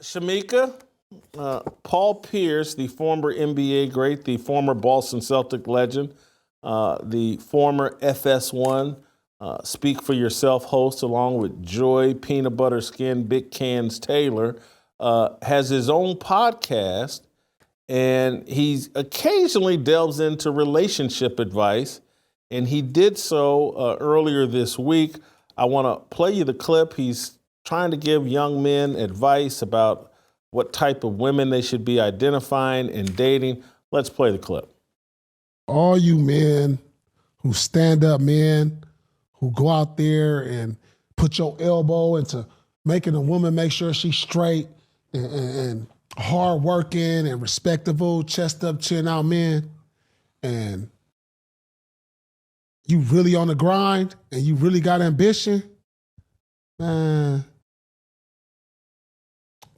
Shamika, Paul Pierce, the former NBA great, the former Boston Celtic legend, the former FS1, Speak for Yourself host, along with Joy Peanut Butter Skin Big Cans Taylor, has his own podcast, and he occasionally delves into relationship advice, and he did so earlier this week. I want to play you the clip. He's trying to give young men advice about what type of women they should be identifying and dating. Let's play the clip. All you men who stand up men, who go out there and put your elbow into making a woman make sure she's straight and hardworking and respectable, chest up, chin out men, and you really on the grind and you really got ambition, man,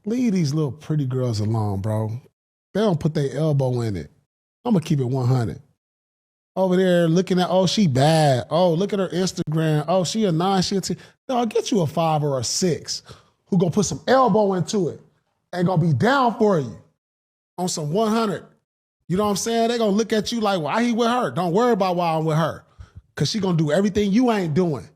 leave these little pretty girls alone, bro. They don't put their elbow in it. I'm gonna keep it 100. Over there looking at, oh, she bad. Oh, look at her Instagram. Oh, she a 9, she a 10. No, I'll get you a 5 or a 6 who gonna put some elbow into it and gonna be down for you on some 100. You know what I'm saying? They gonna look at you like, why he with her? Don't worry about why I'm with her. Cause she gonna do everything you ain't doing.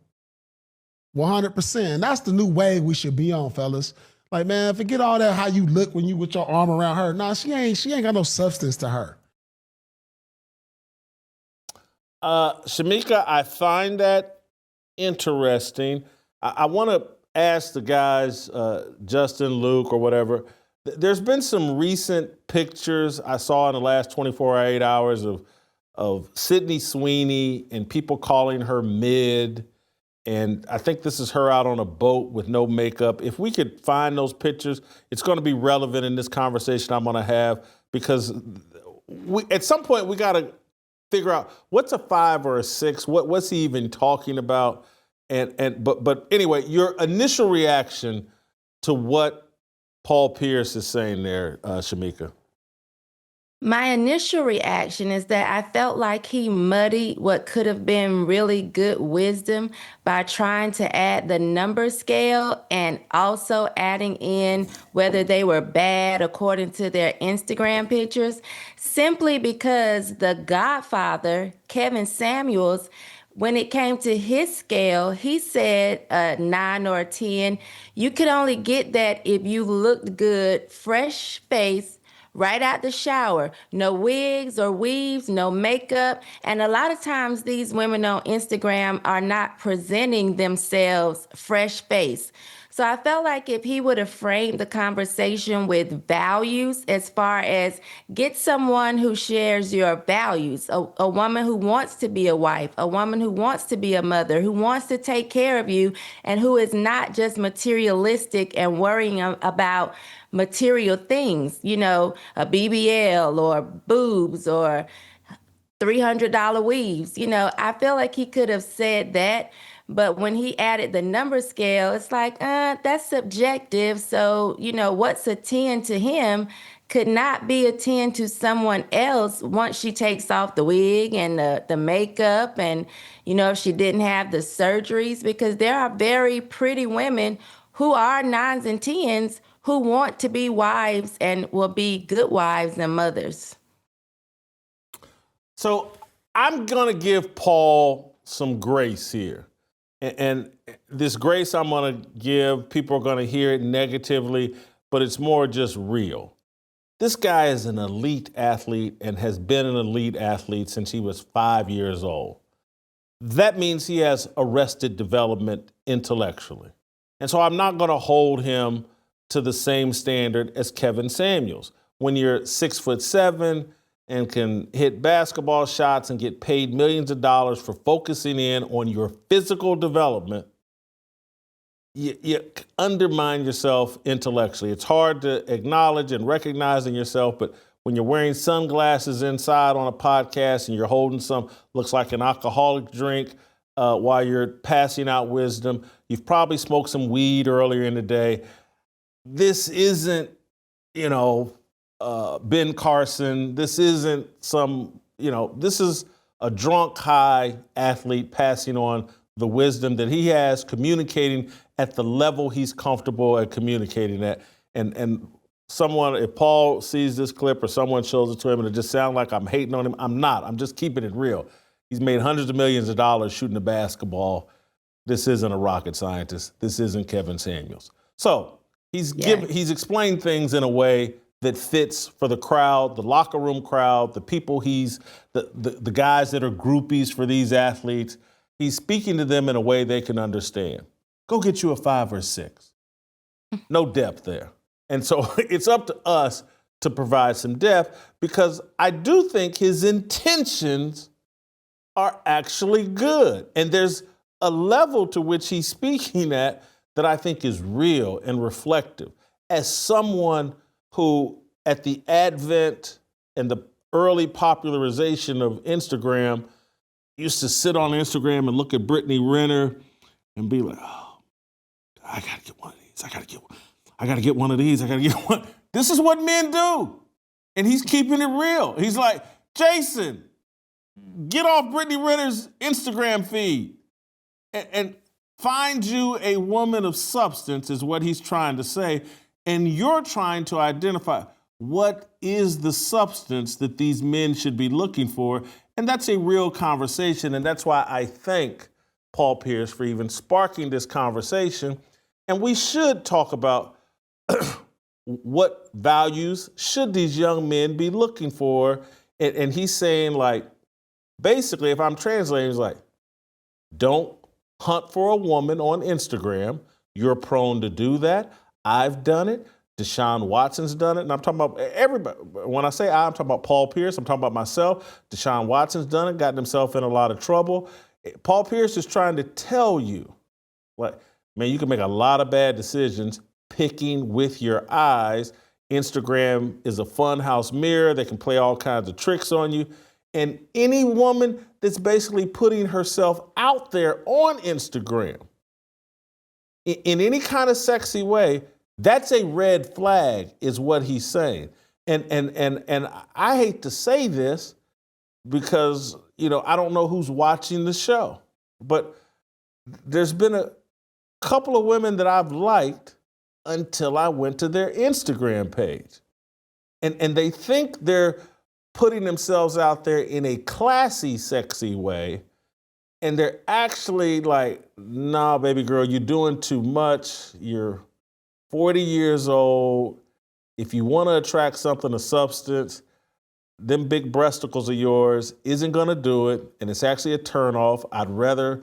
100%. And that's the new wave we should be on, fellas. Like, man, forget all that how you look when you with your arm around her. Nah, she ain't got no substance to her. Shamika, I find that interesting. I want to ask the guys, Justin, Luke, or whatever. There's been some recent pictures I saw in the last 24 hours of Sydney Sweeney and people calling her mid. And I think this is her out on a boat with no makeup. If we could find those pictures, it's going to be relevant in this conversation I'm going to have, because at some point we got to figure out what's a 5 or a 6. What's he even talking about? But anyway, your initial reaction to what Paul Pierce is saying there, Shamika. My initial reaction is that I felt like he muddied what could have been really good wisdom by trying to add the number scale and also adding in whether they were bad according to their Instagram pictures, simply because the Godfather, Kevin Samuels, when it came to his scale, he said a 9 or a 10. You could only get that if you looked good, fresh face, right out the shower, no wigs or weaves, no makeup. And a lot of times these women on Instagram are not presenting themselves fresh face. So I felt like if he would have framed the conversation with values, as far as get someone who shares your values, a woman who wants to be a wife, a woman who wants to be a mother, who wants to take care of you, and who is not just materialistic and worrying about material things, you know, a BBL or boobs or $300 weaves. You know, I feel like he could have said that. But when he added the number scale, it's like, that's subjective. So, you know, what's a 10 to him could not be a 10 to someone else once she takes off the wig and the makeup and, you know, if she didn't have the surgeries, because there are very pretty women who are 9s and 10s who want to be wives and will be good wives and mothers. So I'm going to give Paul some grace here. And this grace I'm going to give, people are going to hear it negatively, but it's more just real. This guy is an elite athlete and has been an elite athlete since he was 5 years old. That means he has arrested development intellectually. And so I'm not going to hold him to the same standard as Kevin Samuels. When you're 6'7" and can hit basketball shots and get paid millions of dollars for focusing in on your physical development, you undermine yourself intellectually. It's hard to acknowledge and recognize in yourself, but when you're wearing sunglasses inside on a podcast and you're holding some, looks like an alcoholic drink while you're passing out wisdom, you've probably smoked some weed earlier in the day. This isn't, Ben Carson. This isn't this is a drunk high athlete passing on the wisdom that he has, communicating at the level he's comfortable at communicating at. And someone, if Paul sees this clip or someone shows it to him and it just sounds like I'm hating on him, I'm not. I'm just keeping it real. He's made hundreds of millions of dollars shooting a basketball. This isn't a rocket scientist. This isn't Kevin Samuels. So he's explained things in a way that fits for the crowd, the locker room crowd, the people the guys that are groupies for these athletes. He's speaking to them in a way they can understand. Go get you a 5 or 6. No depth there. And so it's up to us to provide some depth, because I do think his intentions are actually good. And there's a level to which he's speaking at that I think is real and reflective. As someone who, at the advent and the early popularization of Instagram, used to sit on Instagram and look at Brittany Renner and be like, oh, I gotta get one of these. I gotta get one of these. I gotta get one. This is what men do. And he's keeping it real. He's like, Jason, get off Brittany Renner's Instagram feed and find you a woman of substance, is what he's trying to say. And you're trying to identify what is the substance that these men should be looking for. And that's a real conversation. And that's why I thank Paul Pierce for even sparking this conversation. And we should talk about what values should these young men be looking for. And he's saying, like, basically, if I'm translating, it's like, don't hunt for a woman on Instagram. You're prone to do that. I've done it. Deshaun Watson's done it. And I'm talking about everybody. When I say I'm talking about Paul Pierce, I'm talking about myself. Deshaun Watson's done it, gotten himself in a lot of trouble. Paul Pierce is trying to tell you, like, man, you can make a lot of bad decisions picking with your eyes. Instagram is a fun house mirror. They can play all kinds of tricks on you. And any woman that's basically putting herself out there on Instagram in any kind of sexy way, that's a red flag, is what he's saying. And I hate to say this because, I don't know who's watching the show, but there's been a couple of women that I've liked until I went to their Instagram page. And they think they're putting themselves out there in a classy, sexy way. And they're actually like, nah, baby girl, you're doing too much. You're 40 years old. If you want to attract something of substance, them big breasticles of yours isn't going to do it. And it's actually a turnoff. I'd rather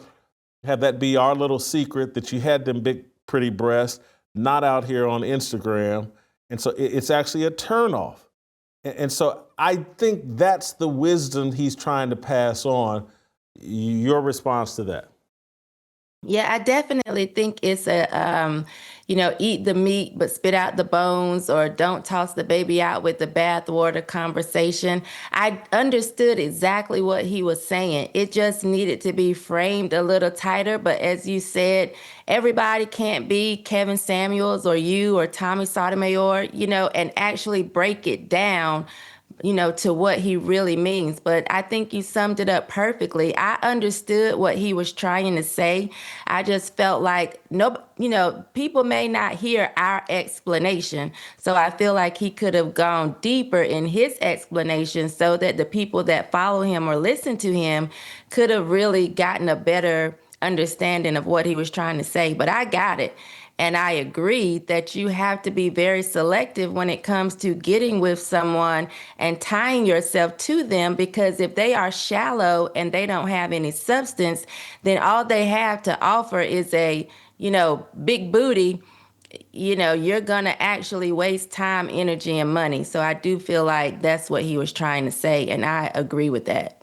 have that be our little secret that you had them big, pretty breasts, not out here on Instagram. And so it's actually a turnoff. And so I think that's the wisdom he's trying to pass on. Your response to that? Yeah, I definitely think it's eat the meat but spit out the bones, or don't toss the baby out with the bathwater conversation. I understood exactly what he was saying. It just needed to be framed a little tighter. But as you said, everybody can't be Kevin Samuels or you or Tommy Sotomayor, and actually break it down to what he really means. But I think you summed it up perfectly. I understood what he was trying to say. I just felt like people may not hear our explanation. So I feel like he could have gone deeper in his explanation so that the people that follow him or listen to him could have really gotten a better understanding of what he was trying to say. But I got it. And I agree that you have to be very selective when it comes to getting with someone and tying yourself to them, because if they are shallow and they don't have any substance, then all they have to offer is a, big booty. You're going to actually waste time, energy, and money. So I do feel like that's what he was trying to say. And I agree with that.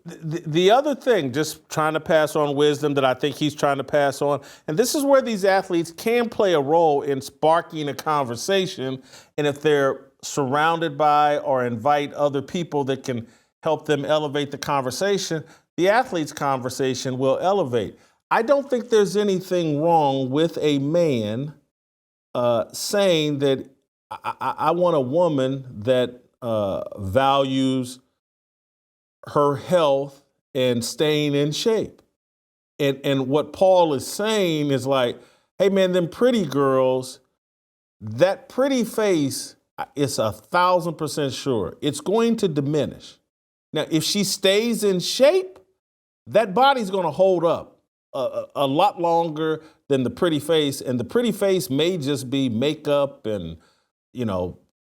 The other thing, just trying to pass on wisdom that I think he's trying to pass on, and this is where these athletes can play a role in sparking a conversation, and if they're surrounded by or invite other people that can help them elevate the conversation, the athlete's conversation will elevate. I don't think there's anything wrong with a man saying that I want a woman that values her health and staying in shape. And what Paul is saying is like, hey man, them pretty girls, that pretty face, it's 1,000% sure, it's going to diminish. Now, if she stays in shape, that body's going to hold up a lot longer than the pretty face. And the pretty face may just be makeup and,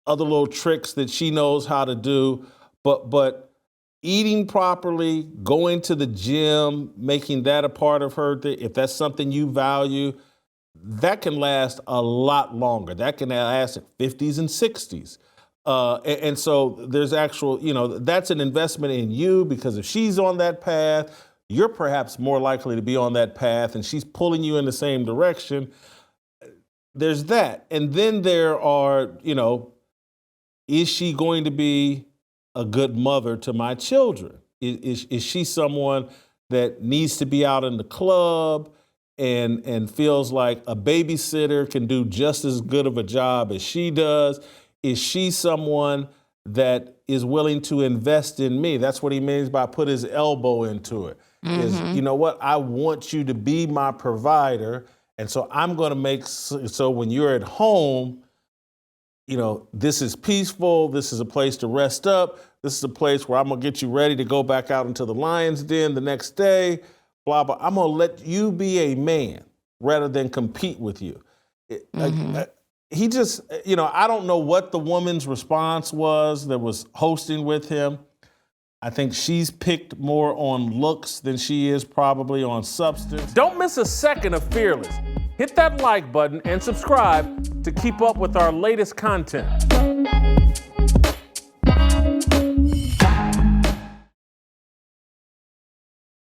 other little tricks that she knows how to do. But eating properly, going to the gym, making that a part of her, if that's something you value, that can last a lot longer. That can last at 50s and 60s. And so there's actual, that's an investment in you, because if she's on that path, you're perhaps more likely to be on that path, and she's pulling you in the same direction. There's that. And then there are, is she going to be a good mother to my children? Is she someone that needs to be out in the club and feels like a babysitter can do just as good of a job as she does? Is she someone that is willing to invest in me? That's what he means by put his elbow into it. Is, you know what? I want you to be my provider. And so I'm going to make so when you're at home, this is peaceful. This is a place to rest up. This is a place where I'm going to get you ready to go back out into the lion's den the next day, blah, blah. I'm going to let you be a man rather than compete with you. He just, I don't know what the woman's response was that was hosting with him. I think she's picked more on looks than she is probably on substance. Don't miss a second of Fearless. Hit that like button and subscribe to keep up with our latest content.